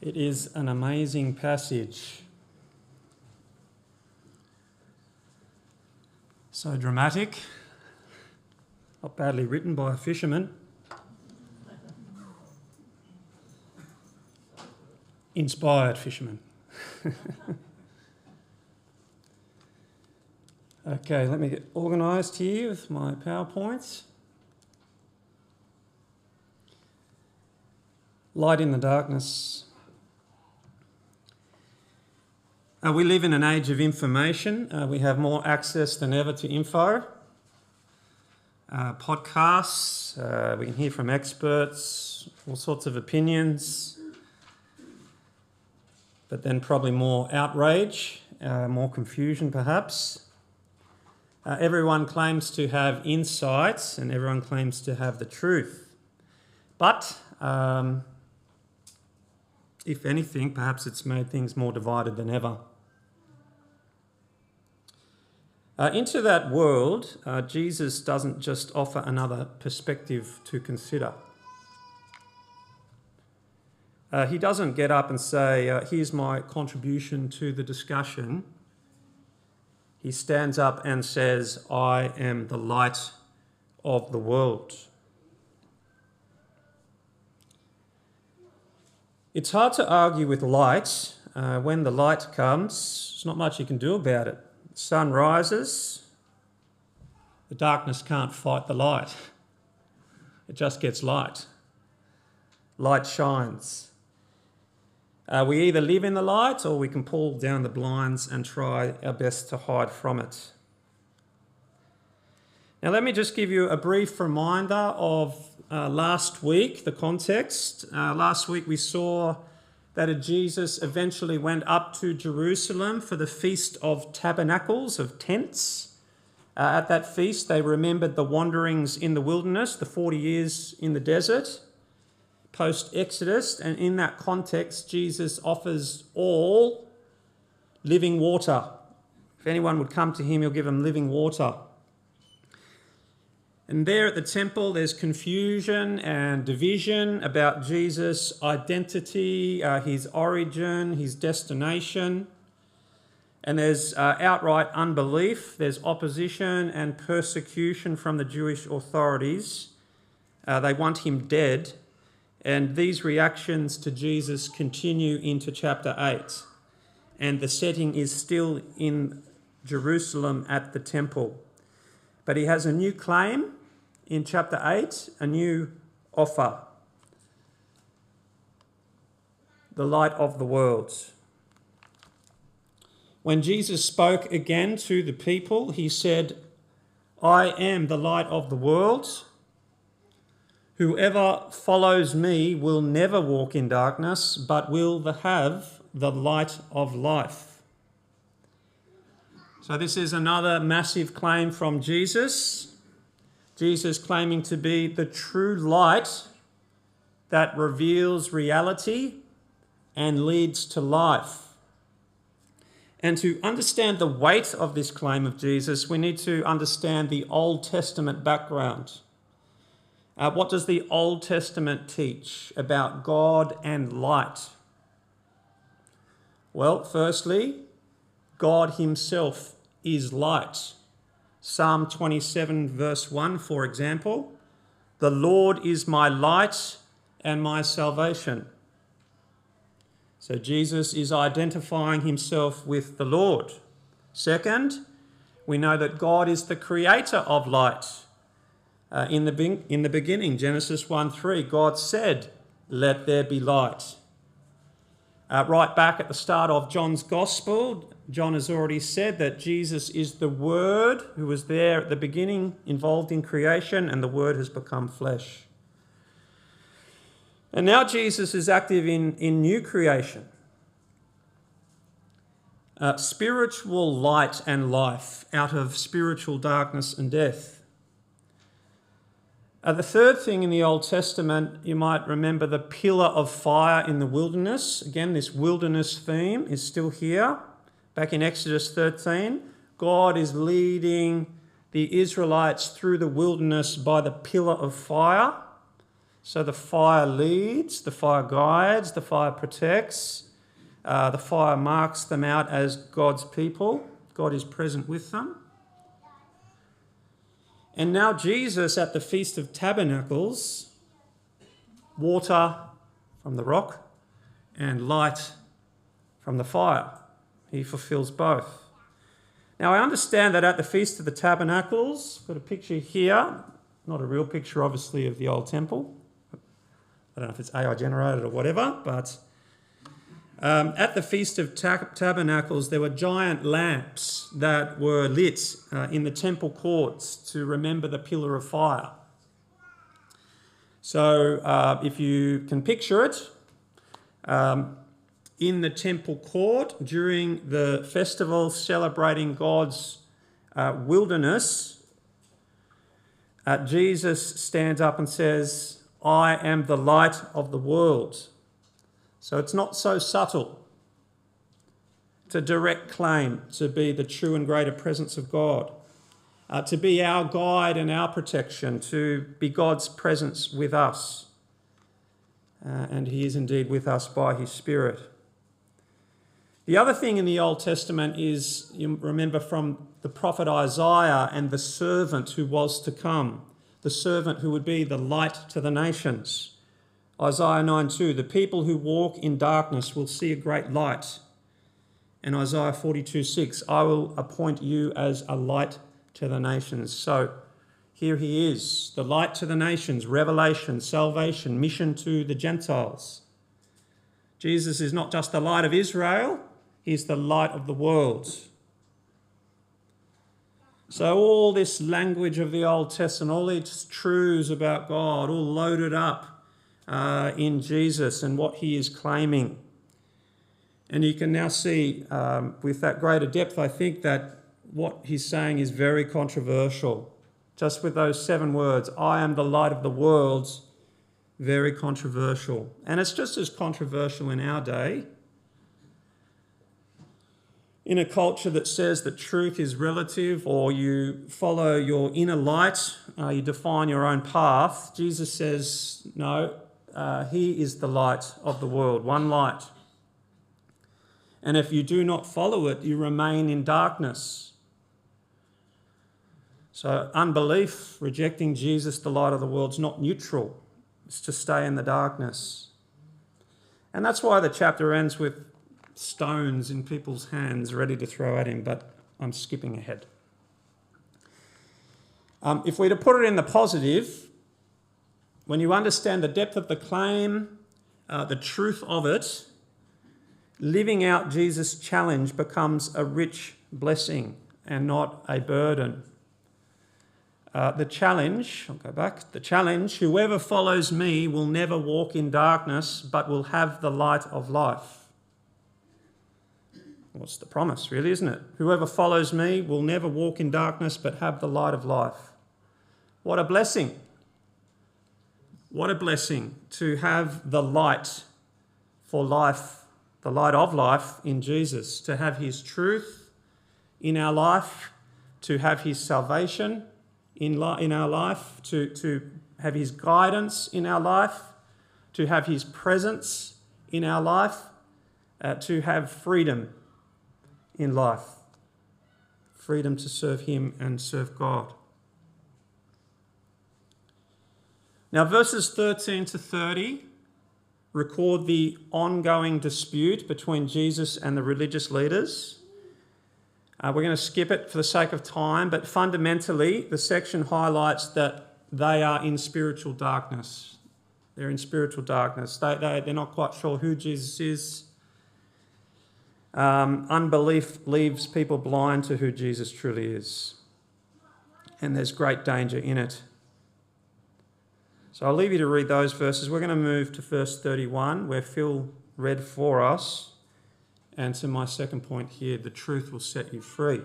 It is an amazing passage. So dramatic, not badly written by a fisherman. Inspired fisherman. Okay, let me get organised here with my PowerPoints. Light in the darkness. We live in an age of information. We have more access than ever to info. Podcasts, we can hear from experts, all sorts of opinions, but then probably more outrage, more confusion perhaps. Everyone claims to have insights and everyone claims to have the truth. But if anything, perhaps it's made things more divided than ever. Into that world, Jesus doesn't just offer another perspective to consider. He doesn't get up and say, here's my contribution to the discussion. He stands up and says, I am the light of the world. It's hard to argue with light. When the light comes, there's not much you can do about it. The sun rises, the darkness can't fight the light. It just gets light. Light shines. We either live in the light or we can pull down the blinds and try our best to hide from it. Now let me just give you a brief reminder of last week, the context. Last week we saw that Jesus eventually went up to Jerusalem for the Feast of Tabernacles, of tents. At that feast they remembered the wanderings in the wilderness, the 40 years in the desert, post-Exodus, and in that context Jesus offers all living water. If anyone would come to him, he'll give them living water. And there at the temple, there's confusion and division about Jesus' identity, his origin, his destination. And there's outright unbelief. There's opposition and persecution from the Jewish authorities. They want him dead. And these reactions to Jesus continue into chapter 8. And the setting is still in Jerusalem at the temple. But he has a new claim in chapter 8, a new offer. The light of the world. When Jesus spoke again to the people, he said, I am the light of the world. Whoever follows me will never walk in darkness, but will have the light of life. So this is another massive claim from Jesus. Jesus claiming to be the true light that reveals reality and leads to life. And to understand the weight of this claim of Jesus, we need to understand the Old Testament background. What does the Old Testament teach about God and light? Well, firstly, God himself is light. Psalm 27 verse 1, for example, the Lord is my light and my salvation. So Jesus is identifying himself with the Lord. Second, we know that God is the creator of light. In the beginning, Genesis 1:3, God said, let there be light. Right back at the start of John's Gospel, John has already said that Jesus is the Word who was there at the beginning, involved in creation, and the Word has become flesh. And now Jesus is active in new creation. Spiritual light and life out of spiritual darkness and death. The third thing in the Old Testament, you might remember the pillar of fire in the wilderness. Again, this wilderness theme is still here. Back in Exodus 13, God is leading the Israelites through the wilderness by the pillar of fire. So the fire leads, the fire guides, the fire protects, the fire marks them out as God's people. God is present with them. And now Jesus at the Feast of Tabernacles, water from the rock and light from the fire. He fulfills both. Now I understand that at the Feast of the Tabernacles, I've got a picture here, not a real picture obviously of the old temple. I don't know if it's AI generated or whatever, but at the Feast of Tabernacles, there were giant lamps that were lit in the temple courts to remember the pillar of fire. So if you can picture it, in the temple court during the festival celebrating God's wilderness, Jesus stands up and says, I am the light of the world. So it's not so subtle. It's a direct claim to be the true and greater presence of God, to be our guide and our protection, to be God's presence with us. And he is indeed with us by his Spirit. The other thing in the Old Testament is, you remember from the prophet Isaiah and the servant who was to come, the servant who would be the light to the nations. Isaiah 9:2, the people who walk in darkness will see a great light. And Isaiah 42:6, I will appoint you as a light to the nations. So here he is, the light to the nations, revelation, salvation, mission to the Gentiles. Jesus is not just the light of Israel, he's the light of the world. So all this language of the Old Testament, all these truths about God, all loaded up in Jesus and what he is claiming. And you can now see with that greater depth, I think, that what he's saying is very controversial. Just with those 7 words, I am the light of the world, very controversial. And it's just as controversial in our day. In a culture that says that truth is relative, or you follow your inner light, you define your own path, Jesus says, no, he is the light of the world, one light. And if you do not follow it, you remain in darkness. So unbelief, rejecting Jesus, the light of the world, is not neutral. It's to stay in the darkness. And that's why the chapter ends with stones in people's hands ready to throw at him, but I'm skipping ahead. If we're to put it in the positive, when you understand the depth of the claim, the truth of it, living out Jesus' challenge becomes a rich blessing and not a burden. The challenge, whoever follows me will never walk in darkness, but will have the light of life. What's the promise, really, isn't it? Whoever follows me will never walk in darkness, but have the light of life. What a blessing. What a blessing to have the light for life, the light of life in Jesus, to have his truth in our life, to have his salvation in our life, to have his guidance in our life, to have his presence in our life, to have freedom in life, freedom to serve him and serve God. Now, verses 13 to 30 record the ongoing dispute between Jesus and the religious leaders. We're going to skip it for the sake of time, but fundamentally, the section highlights that they are in spiritual darkness. They're in spiritual darkness. They're not quite sure who Jesus is. Unbelief leaves people blind to who Jesus truly is. And there's great danger in it. So I'll leave you to read those verses. We're going to move to verse 31, where Phil read for us. And to my second point here, the truth will set you free.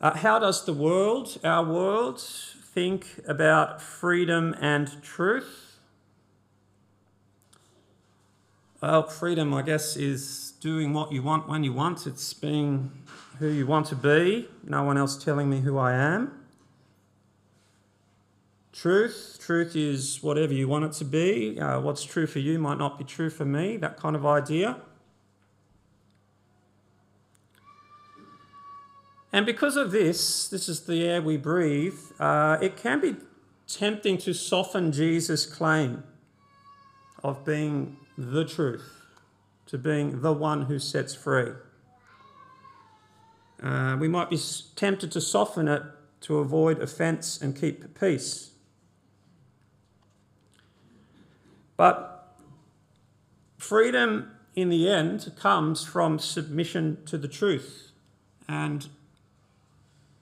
How does the world, our world, think about freedom and truth? Well, freedom, I guess, is doing what you want when you want. It's being who you want to be, no one else telling me who I am. Truth is whatever you want it to be. What's true for you might not be true for me, that kind of idea. And because of this is the air we breathe, it can be tempting to soften Jesus' claim of being the truth, to being the one who sets free. We might be tempted to soften it to avoid offence and keep peace. But freedom in the end comes from submission to the truth. And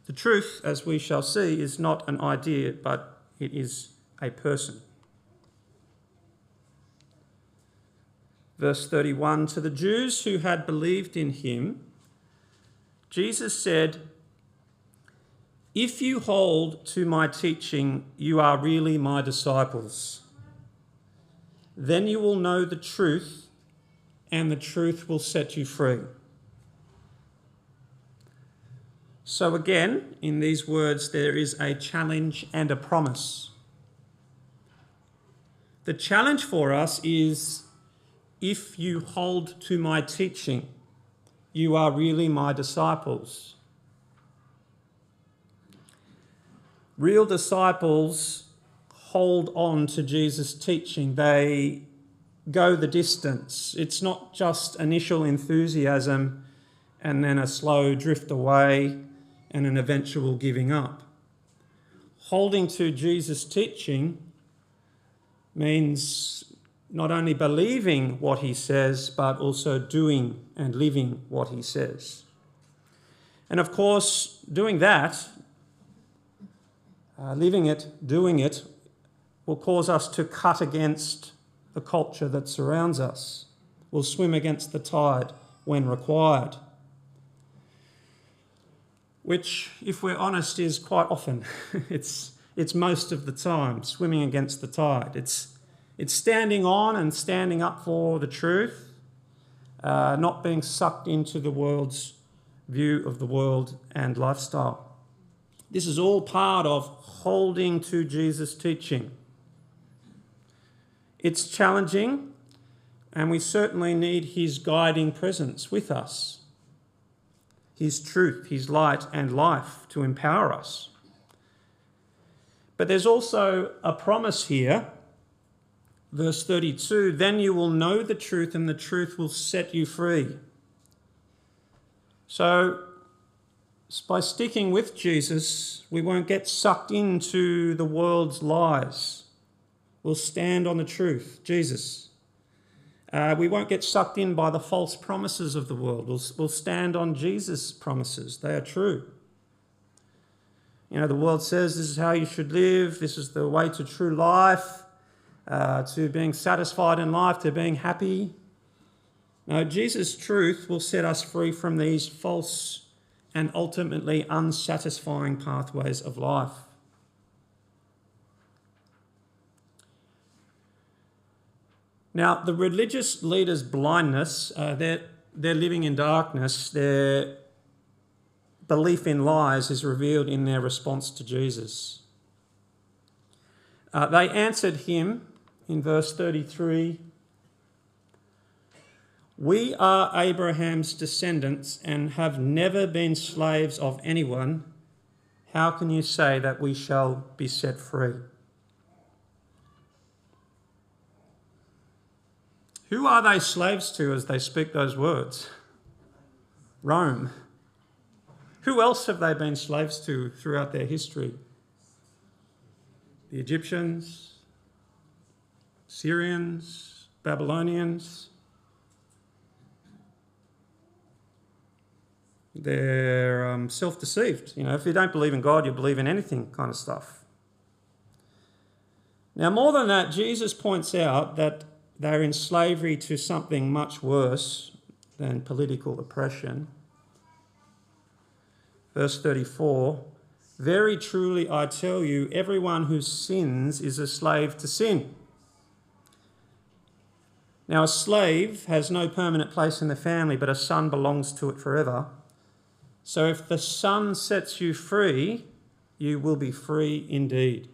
the truth, as we shall see, is not an idea, but it is a person. Verse 31, to the Jews who had believed in him, Jesus said, "If you hold to my teaching, you are really my disciples. Then you will know the truth, and the truth will set you free." So again, in these words, there is a challenge and a promise. The challenge for us is, if you hold to my teaching, you are really my disciples. Real disciples hold on to Jesus' teaching. They go the distance. It's not just initial enthusiasm and then a slow drift away and an eventual giving up. Holding to Jesus' teaching means not only believing what he says, but also doing and living what he says. And of course, doing that, living it, doing it, will cause us to cut against the culture that surrounds us. We'll swim against the tide when required. Which, if we're honest, is quite often. It's most of the time, swimming against the tide. It's standing on and standing up for the truth, not being sucked into the world's view of the world and lifestyle. This is all part of holding to Jesus' teaching. It's challenging, and we certainly need his guiding presence with us, his truth, his light and life to empower us. But there's also a promise here. Verse 32, then you will know the truth and the truth will set you free. So by sticking with Jesus, we won't get sucked into the world's lies. We'll stand on the truth, Jesus. We won't get sucked in by the false promises of the world. We'll stand on Jesus' promises. They are true. You know, the world says this is how you should live. This is the way to true life, to being satisfied in life, to being happy. No, Jesus' truth will set us free from these false and ultimately unsatisfying pathways of life. Now, the religious leaders' blindness, they're living in darkness. Their belief in lies is revealed in their response to Jesus. They answered him in verse 33, "We are Abraham's descendants and have never been slaves of anyone. How can you say that we shall be set free?" Who are they slaves to as they speak those words? Rome. Who else have they been slaves to throughout their history? The Egyptians, Syrians, Babylonians. They're self-deceived. You know, if you don't believe in God, you believe in anything kind of stuff. Now, more than that, Jesus points out that they're in slavery to something much worse than political oppression. Verse 34, "Very truly I tell you, everyone who sins is a slave to sin." Now, a slave has no permanent place in the family, but a son belongs to it forever. So if the Son sets you free, you will be free indeed.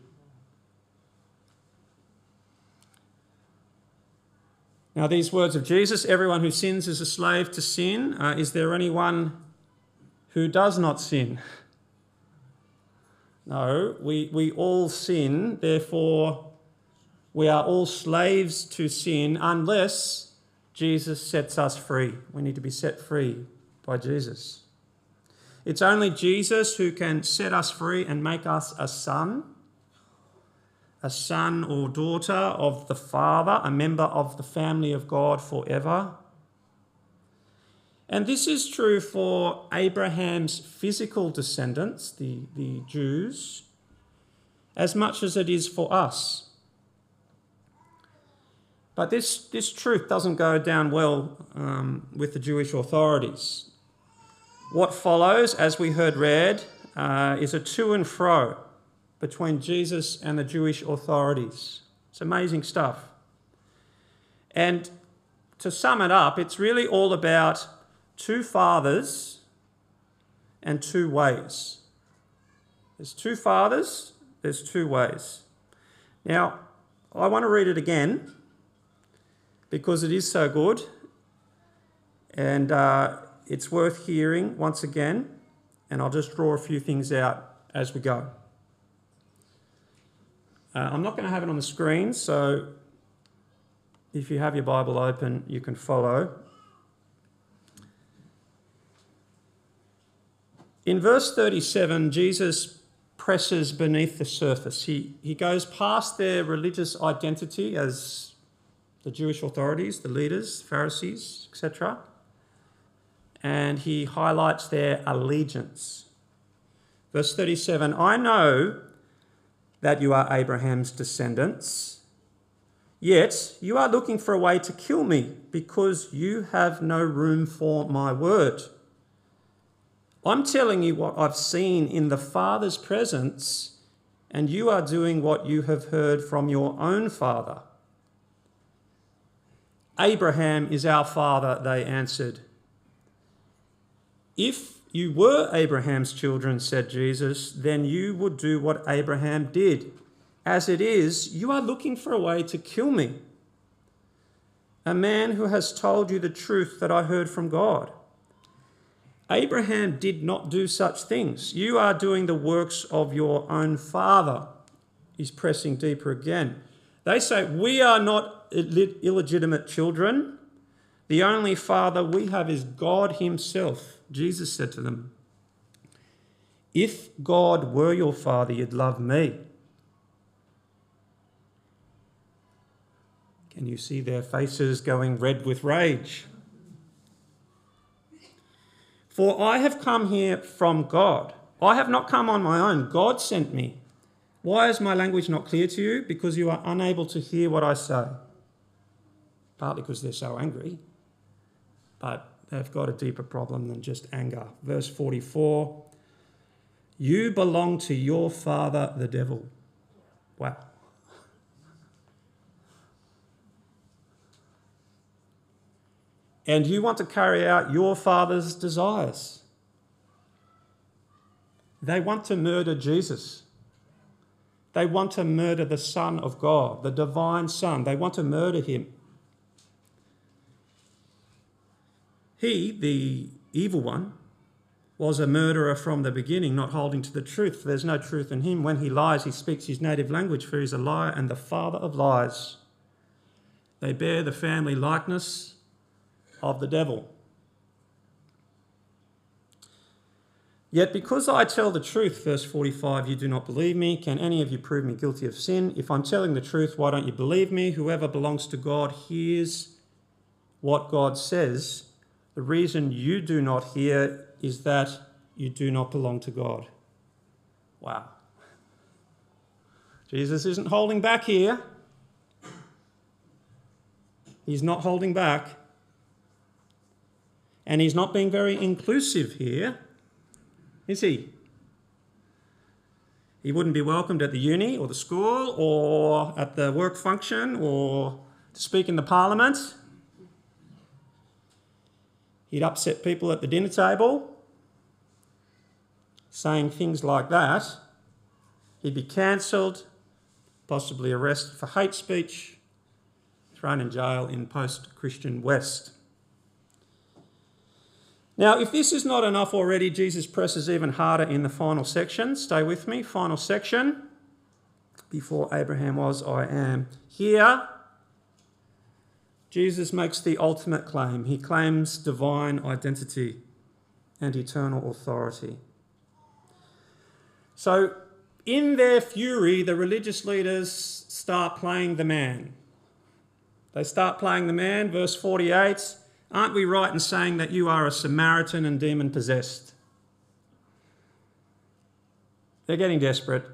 Now, these words of Jesus, everyone who sins is a slave to sin. Is there anyone who does not sin? No, we all sin, therefore we are all slaves to sin unless Jesus sets us free. We need to be set free by Jesus. It's only Jesus who can set us free and make us a son or daughter of the Father, a member of the family of God forever. And this is true for Abraham's physical descendants, the Jews, as much as it is for us. But this truth doesn't go down well with the Jewish authorities. What follows, as we heard read, is a to and fro between Jesus and the Jewish authorities. It's amazing stuff. And to sum it up, it's really all about two fathers and two ways. There's two fathers, there's two ways. Now, I want to read it again because it is so good and it's worth hearing once again, and I'll just draw a few things out as we go. I'm not going to have it on the screen, so if you have your Bible open, you can follow. In verse 37, Jesus presses beneath the surface. He goes past their religious identity as the Jewish authorities, the leaders, Pharisees, etc., and he highlights their allegiance. Verse 37, I know that you are Abraham's descendants, yet you are looking for a way to kill me because you have no room for my word. I'm telling you what I've seen in the Father's presence, and you are doing what you have heard from your own father. Abraham is our father, they answered. If you were Abraham's children, said Jesus, then you would do what Abraham did. As it is, you are looking for a way to kill me, a man who has told you the truth that I heard from God. Abraham did not do such things. You are doing the works of your own father. He's pressing deeper again. They say, we are not illegitimate children. The only father we have is God himself. Jesus said to them, if God were your father, you'd love me. Can you see their faces going red with rage? For I have come here from God. I have not come on my own. God sent me. Why is my language not clear to you? Because you are unable to hear what I say. Partly because they're so angry, but they've got a deeper problem than just anger. Verse 44, you belong to your father, the devil. Wow. And you want to carry out your father's desires. They want to murder Jesus. They want to murder the Son of God, the divine Son. They want to murder him. He, the evil one, was a murderer from the beginning, not holding to the truth. There's no truth in him. When he lies, he speaks his native language, for he's a liar and the father of lies. They bear the family likeness of the devil. Yet because I tell the truth, verse 45, you do not believe me. Can any of you prove me guilty of sin? If I'm telling the truth, why don't you believe me? Whoever belongs to God hears what God says. The reason you do not hear is that you do not belong to God. Wow. Jesus isn't holding back here. He's not holding back. And he's not being very inclusive here, is he? He wouldn't be welcomed at the uni or the school or at the work function or to speak in the parliament. He'd upset people at the dinner table, saying things like that. He'd be cancelled, possibly arrested for hate speech, thrown in jail in post-Christian West. Now, if this is not enough already, Jesus presses even harder in the final section. Stay with me, final section. Before Abraham was, I am. Here, Jesus makes the ultimate claim. He claims divine identity and eternal authority. So, in their fury, the religious leaders start playing the man. They start playing the man, verse 48. Aren't we right in saying that you are a Samaritan and demon-possessed? They're getting desperate.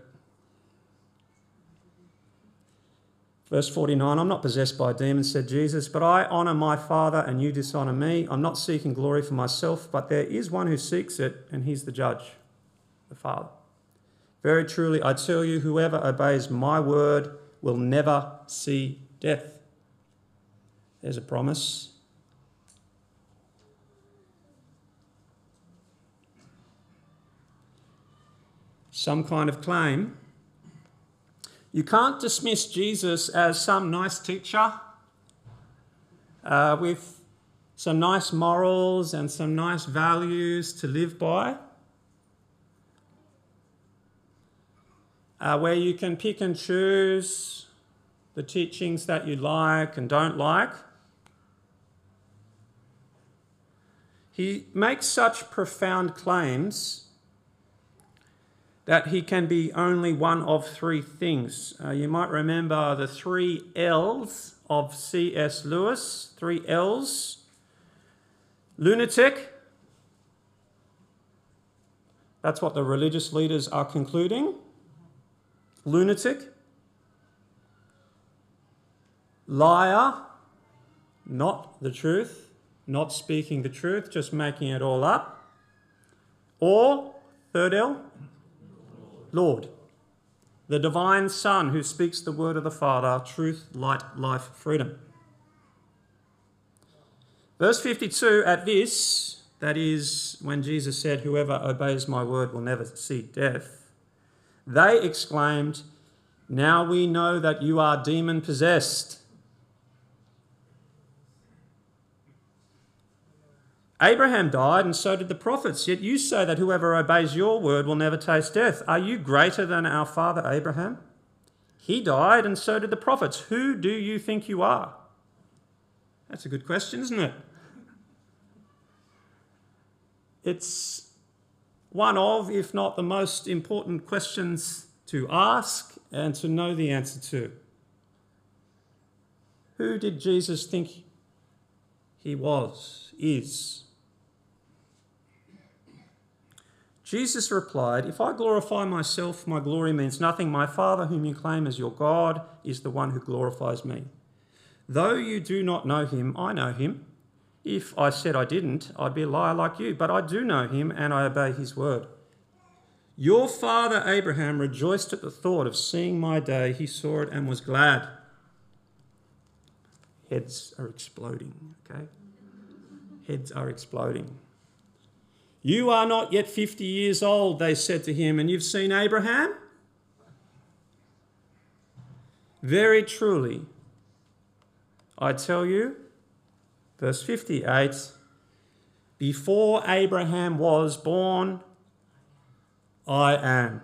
Verse 49, I'm not possessed by demons, said Jesus, but I honour my Father and you dishonour me. I'm not seeking glory for myself, but there is one who seeks it, and he's the judge, the Father. Very truly, I tell you, whoever obeys my word will never see death. There's a promise. Some kind of claim. You can't dismiss Jesus as some nice teacher with some nice morals and some nice values to live by, where you can pick and choose the teachings that you like and don't like. He makes such profound claims that he can be only one of three things. You might remember the 3 L's of C.S. Lewis. 3 L's. Lunatic. That's what the religious leaders are concluding. Lunatic. Liar. Not the truth. Not speaking the truth, just making it all up. Or, 3rd L, Lord, the divine Son who speaks the word of the Father, truth, light, life, freedom. Verse 52, at this, that is when Jesus said, whoever obeys my word will never see death, they exclaimed, now we know that you are demon-possessed. Abraham died and so did the prophets, yet you say that whoever obeys your word will never taste death. Are you greater than our father Abraham? He died and so did the prophets. Who do you think you are? That's a good question, isn't it? It's one of, if not the most important questions to ask and to know the answer to. Who did Jesus think he is? Jesus replied, if I glorify myself, my glory means nothing. My Father, whom you claim as your God, is the one who glorifies me. Though you do not know him, I know him. If I said I didn't, I'd be a liar like you, but I do know him and I obey his word. Your father Abraham rejoiced at the thought of seeing my day. He saw it and was glad. Heads are exploding, okay? Heads are exploding. You are not yet 50 years old, they said to him, and you've seen Abraham? Very truly, I tell you, verse 58, before Abraham was born, I am.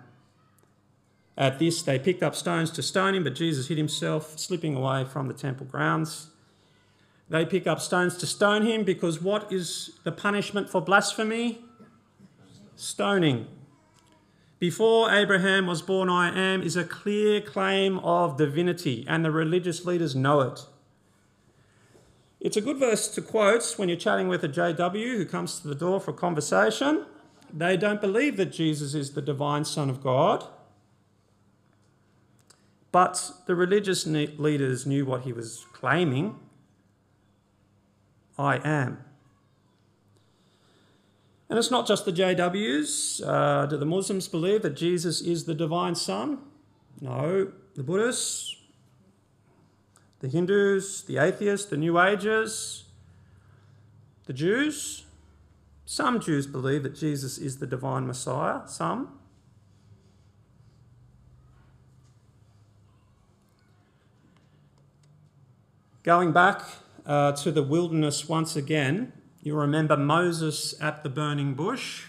At this, they picked up stones to stone him, but Jesus hid himself, slipping away from the temple grounds. They pick up stones to stone him because what is the punishment for blasphemy? Stoning. Before Abraham was born, I am is a clear claim of divinity, and the religious leaders know it. It's a good verse to quote when you're chatting with a JW who comes to the door for a conversation. They don't believe that Jesus is the divine Son of God, but the religious leaders knew what he was claiming. I am. And it's not just the JWs. Do the Muslims believe that Jesus is the divine Son? No. The Buddhists, the Hindus, the atheists, the New Agers, the Jews. Some Jews believe that Jesus is the divine Messiah. Some. Going back to the wilderness once again, you remember Moses at the burning bush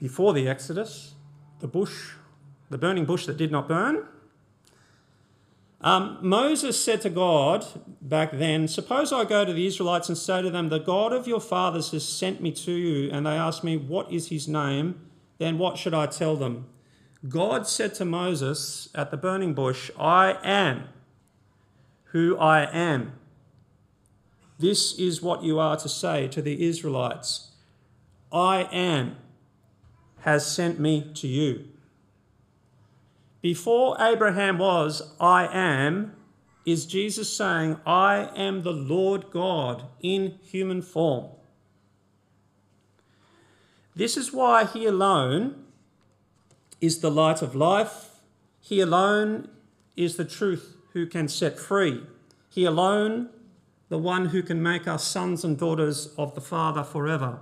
before the Exodus, the burning bush that did not burn. Moses said to God back then, suppose I go to the Israelites and say to them, the God of your fathers has sent me to you, and they ask me, what is his name? Then what should I tell them? God said to Moses at the burning bush, I am who I am. This is what you are to say to the Israelites. I am has sent me to you. Before Abraham was, I am, is Jesus saying, I am the Lord God in human form. This is why he alone is the light of life. He alone is the truth who can set free. He alone, the one who can make us sons and daughters of the Father forever.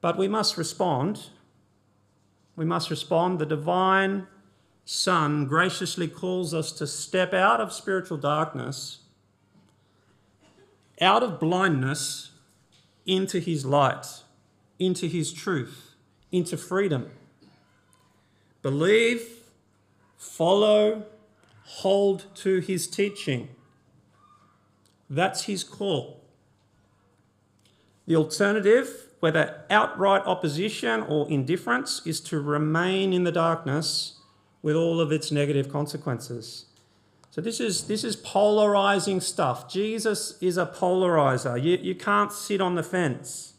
But we must respond. We must respond. The divine Son graciously calls us to step out of spiritual darkness, out of blindness, into his light, into his truth, into freedom. Believe, follow, hold to his teaching. That's his call. The alternative, whether outright opposition or indifference, is to remain in the darkness with all of its negative consequences. So this is polarizing stuff. Jesus is a polarizer. You can't sit on the fence.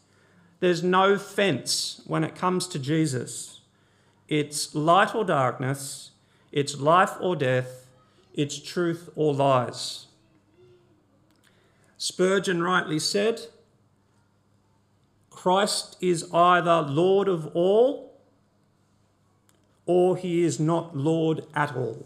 There's no fence when it comes to Jesus. It's light or darkness. It's life or death. It's truth or lies. Spurgeon rightly said, Christ is either Lord of all, or he is not Lord at all.